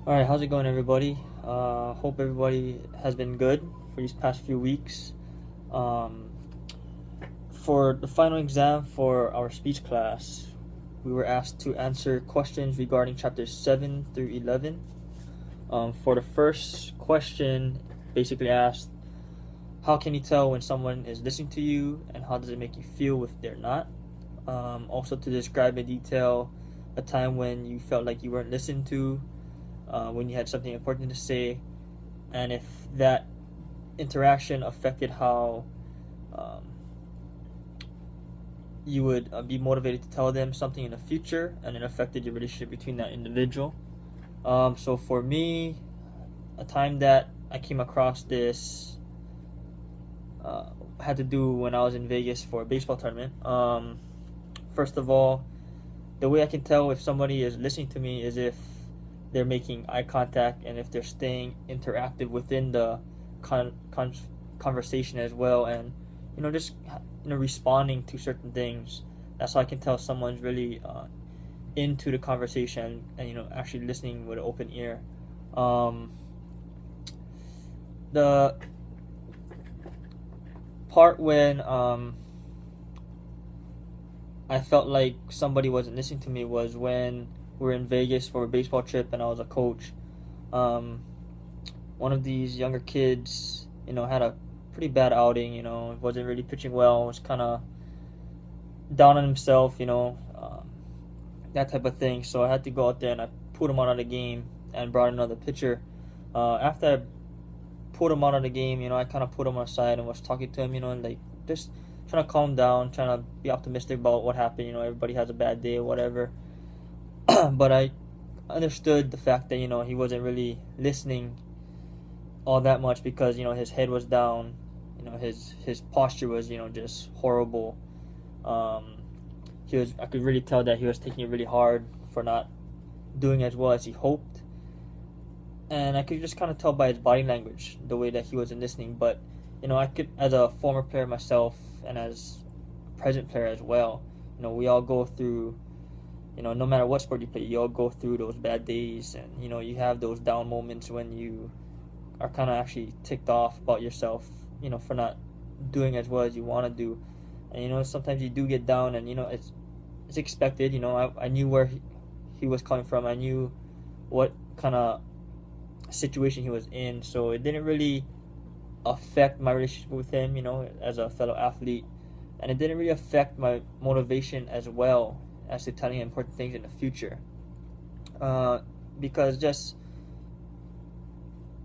All right, how's it going, everybody? Hope everybody has been good for these past few weeks. Um, for the final exam for our speech class, we were asked to answer questions regarding chapters 7 through 11. For the first question, basically asked, how can you tell when someone is listening to you, and how does it make you feel if they're not? Also, to describe in detail a time when you felt like you weren't listened to, when you had something important to say, and if that interaction affected how um, you would be motivated to tell them something in the future, and it affected your relationship between that individual. So for me, a time that I came across this uh, had to do when I was in Vegas for a baseball tournament. First of all, the way I can tell if somebody is listening to me is if they're making eye contact and if they're staying interactive within the conversation as well, and just responding to certain things. That's how I can tell someone's really into the conversation and actually listening with an open ear. Um, the part when I felt like somebody wasn't listening to me was when we were in Vegas for a baseball trip and I was a coach. Um, One of these younger kids, had a pretty bad outing. Wasn't really pitching well. Was kind of down on himself. That type of thing. So I had to go out there and I pulled him out of the game and brought another pitcher. After I pulled him out of the game, I kind of put him aside and was talking to him. And like just trying to calm down, trying to be optimistic about what happened. Everybody has a bad day or whatever. But I understood the fact that he wasn't really listening all that much because his head was down. His posture was just horrible. um, I could really tell that he was taking it really hard for not doing as well as he hoped, and I could just kind of tell by his body language the way that he wasn't listening. But I could, as a former player myself and as a present player as well, we all go through, no matter what sport you play, you all go through those bad days, and you have those down moments when you are kind of actually ticked off about yourself, for not doing as well as you want to do. And sometimes you do get down, and it's expected. I knew where he was coming from. I knew what kind of situation he was in, so it didn't really affect my relationship with him, as a fellow athlete, and it didn't really affect my motivation as well as to telling him important things in the future. Because just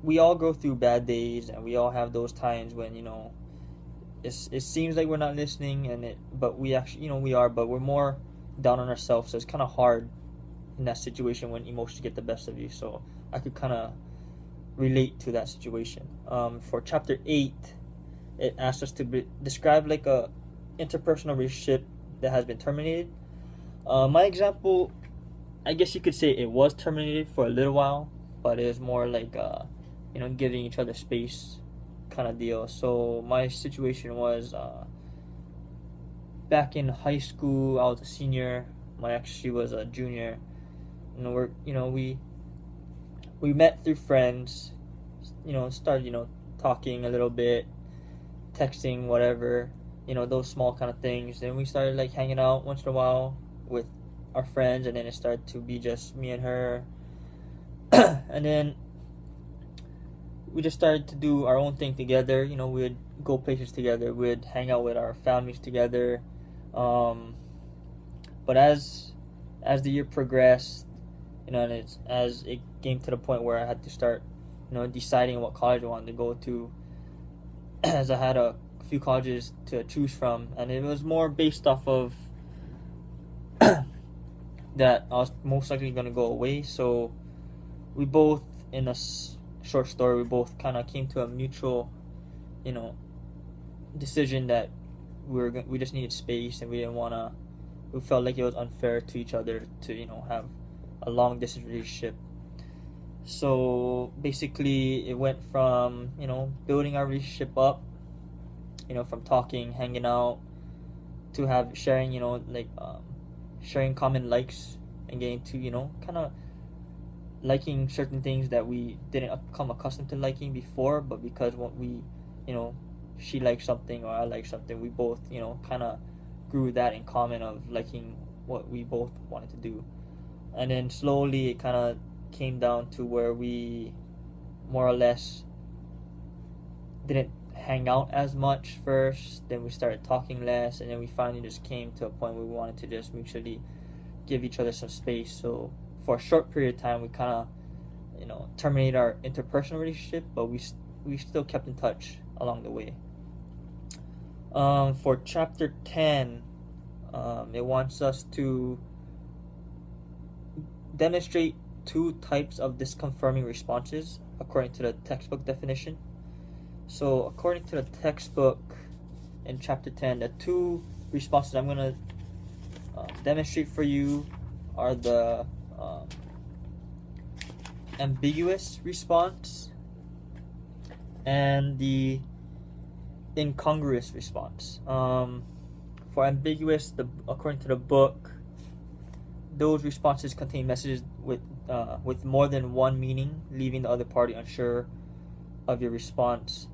we all go through bad days, and we all have those times when it seems like we're not listening, but we actually we are, but we're more down on ourselves. So it's kind of hard in that situation when emotions get the best of you. So I could kind of relate to that situation. For chapter 8, it asks us to describe like a interpersonal relationship that has been terminated. My example, I guess you could say it was terminated for a little while, but it was more like giving each other space kind of deal. So my situation was back in high school. I was a senior. My ex, she was a junior. We met through friends. Started talking a little bit, texting, whatever. Those small kind of things. Then we started like hanging out once in a while with our friends, and then it started to be just me and her. And then we just started to do our own thing together. We'd go places together. We'd hang out with our families together. Um, but as the year progressed, and as it came to the point where I had to start, deciding what college I wanted to go to, as I had a few colleges to choose from, and it was more based off of that I was most likely going to go away. So we both, in a short story, we both kind of came to a mutual, you know, decision that we just needed space, and we didn't want to. We felt like it was unfair to each other to have a long distance relationship. So basically, it went from building our relationship up, from talking, hanging out, to have sharing, sharing common likes, and getting to kind of liking certain things that we didn't become accustomed to liking before, but because what we, you know, she likes something or I like something, we both, kind of grew that in common of liking what we both wanted to do. And then slowly it kind of came down to where we more or less didn't hang out as much first, then we started talking less, and then we finally just came to a point where we wanted to just mutually give each other some space. So for a short period of time we kind of terminated our interpersonal relationship, but we still kept in touch along the way. For chapter 10, it wants us to demonstrate two types of disconfirming responses according to the textbook definition. So according to the textbook in chapter 10, the two responses I'm going to demonstrate for you are the ambiguous response and the incongruous response. For ambiguous, according to the book, those responses contain messages with more than one meaning, leaving the other party unsure of your response.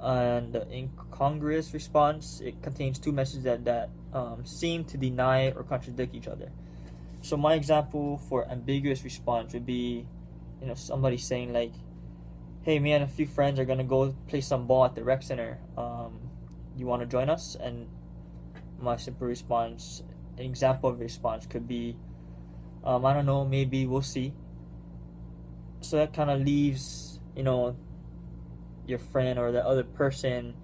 And the incongruous response, it contains two messages that seem to deny or contradict each other. So my example for ambiguous response would be, somebody saying like, "Hey, me and a few friends are gonna go play some ball at the rec center. You want to join us?" And my simple response, an example of response could be, "I don't know, maybe we'll see." So that kind of leaves, your friend or the other person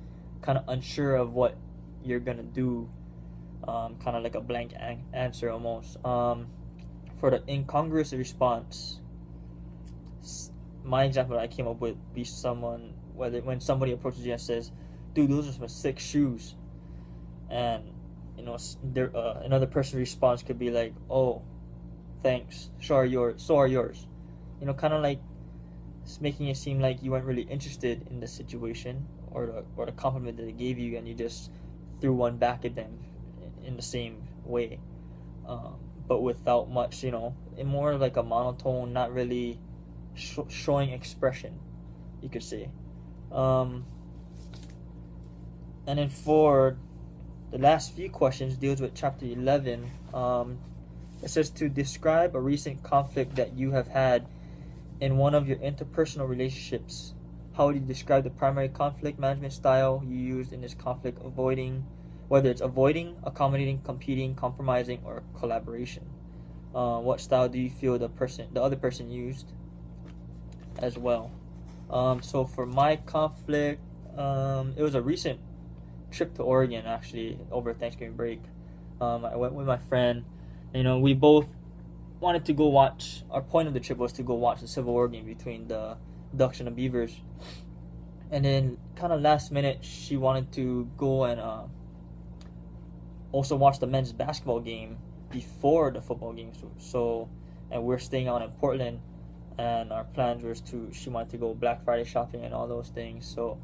kind of unsure of what you're gonna do, kind of like a blank answer almost. For the incongruous response, my example that I came up with be when somebody approaches you and says, "Dude, those are some sick shoes," and another person's response could be like, "Oh, thanks, so are yours." Kind of like it's making it seem like you weren't really interested in the situation or the compliment that they gave you, and you just threw one back at them in the same way, but without much, in more like a monotone, not really showing expression, you could say. And then for the last few questions deals with chapter 11. It says to describe a recent conflict that you have had in one of your interpersonal relationships. How would you describe the primary conflict management style you used in this conflict, whether it's avoiding, accommodating, competing, compromising, or collaboration? What style do you feel the other person used as well? So for my conflict, it was a recent trip to Oregon, actually, over Thanksgiving break. I went with my friend. We both wanted to go watch. Our point of the trip was to go watch the Civil War game between the Ducks and the Beavers. And then, kind of last minute, she wanted to go and also watch the men's basketball game before the football game. And we're staying out in Portland, and our plans was she wanted to go Black Friday shopping and all those things. So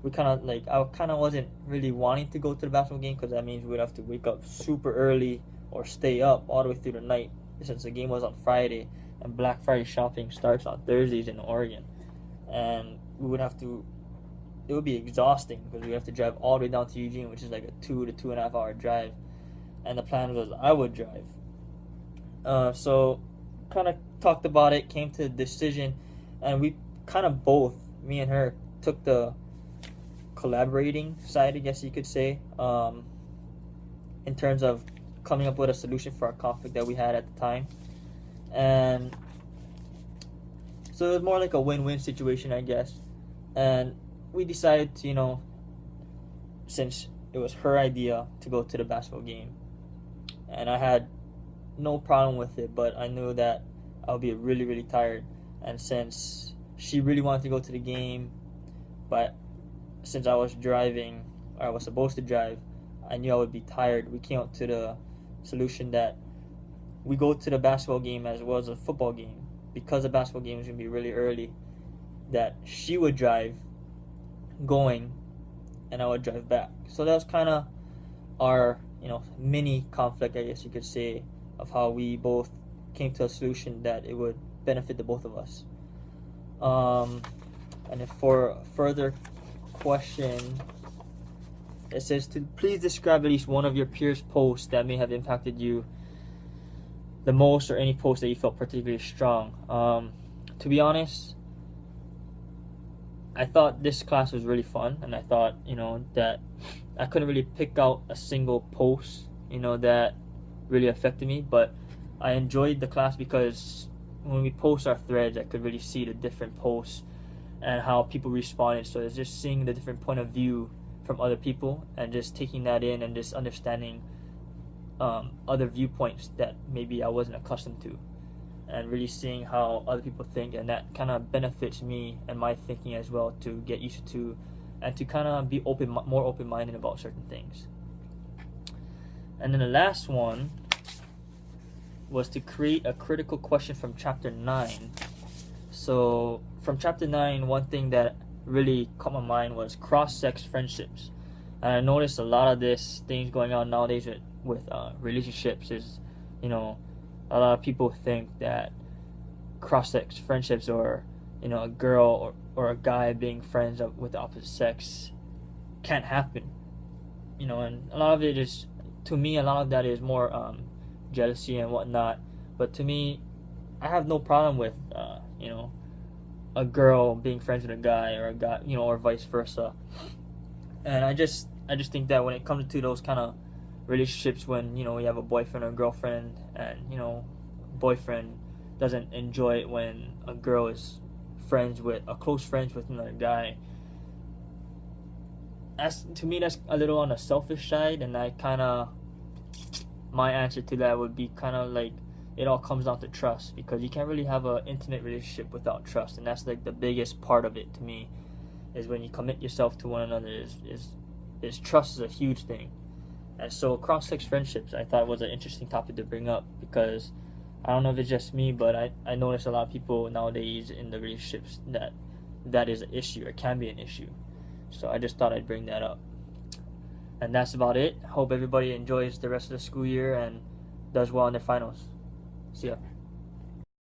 I kind of wasn't really wanting to go to the basketball game, because that means we'd have to wake up super early or stay up all the way through the night, since the game was on Friday and Black Friday shopping starts on Thursdays in Oregon. And it would be exhausting, because we have to drive all the way down to Eugene, which is like a 2 to 2.5 hour drive. And the plan was I would drive. So kind of talked about it, came to a decision, and we kind of both, me and her, took the collaborating side, I guess you could say, in terms of coming up with a solution for our conflict that we had at the time. And so it was more like a win-win situation, I guess. And we decided to, since it was her idea to go to the basketball game, and I had no problem with it, but I knew that I would be really, really tired. And since she really wanted to go to the game, but since I was driving, or I was supposed to drive, I knew I would be tired. We came up to the solution that we go to the basketball game as well as a football game, because the basketball game is going to be really early, that she would drive going and I would drive back. So that was kind of our mini conflict, I guess you could say, of how we both came to a solution that it would benefit the both of us. And if for further question, it says to please describe at least one of your peers' posts that may have impacted you the most, or any post that you felt particularly strong. To be honest, I thought this class was really fun, and I thought, that I couldn't really pick out a single post, that really affected me, but I enjoyed the class because when we post our threads, I could really see the different posts and how people responded. So it's just seeing the different point of view from other people and just taking that in and just understanding other viewpoints that maybe I wasn't accustomed to, and really seeing how other people think, and that kind of benefits me and my thinking as well, to get used to and to kind of be more open-minded about certain things. And then the last one was to create a critical question from chapter 9. So from chapter 9, one thing that really caught my mind was cross-sex friendships. And I noticed a lot of this things going on nowadays with relationships is, a lot of people think that cross-sex friendships, or a girl or a guy being friends with the opposite sex, can't happen. And a lot of it is, to me, a lot of that is more jealousy and whatnot. But to me, I have no problem with a girl being friends with a guy, or a guy, or vice versa. And I just think that when it comes to those kind of relationships, when you have a boyfriend or girlfriend, and boyfriend doesn't enjoy it when a girl is close friends with another guy, to me that's a little on the selfish side. And my answer to that would be kind of like, it all comes down to trust, because you can't really have an intimate relationship without trust, and that's like the biggest part of it to me, is when you commit yourself to one another, is trust is a huge thing. And so cross-sex friendships, I thought, was an interesting topic to bring up, because I don't know if it's just me, but I notice a lot of people nowadays in the relationships that is an issue, or can be an issue. So I just thought I'd bring that up. And that's about it. Hope everybody enjoys the rest of the school year and does well in their finals. See ya.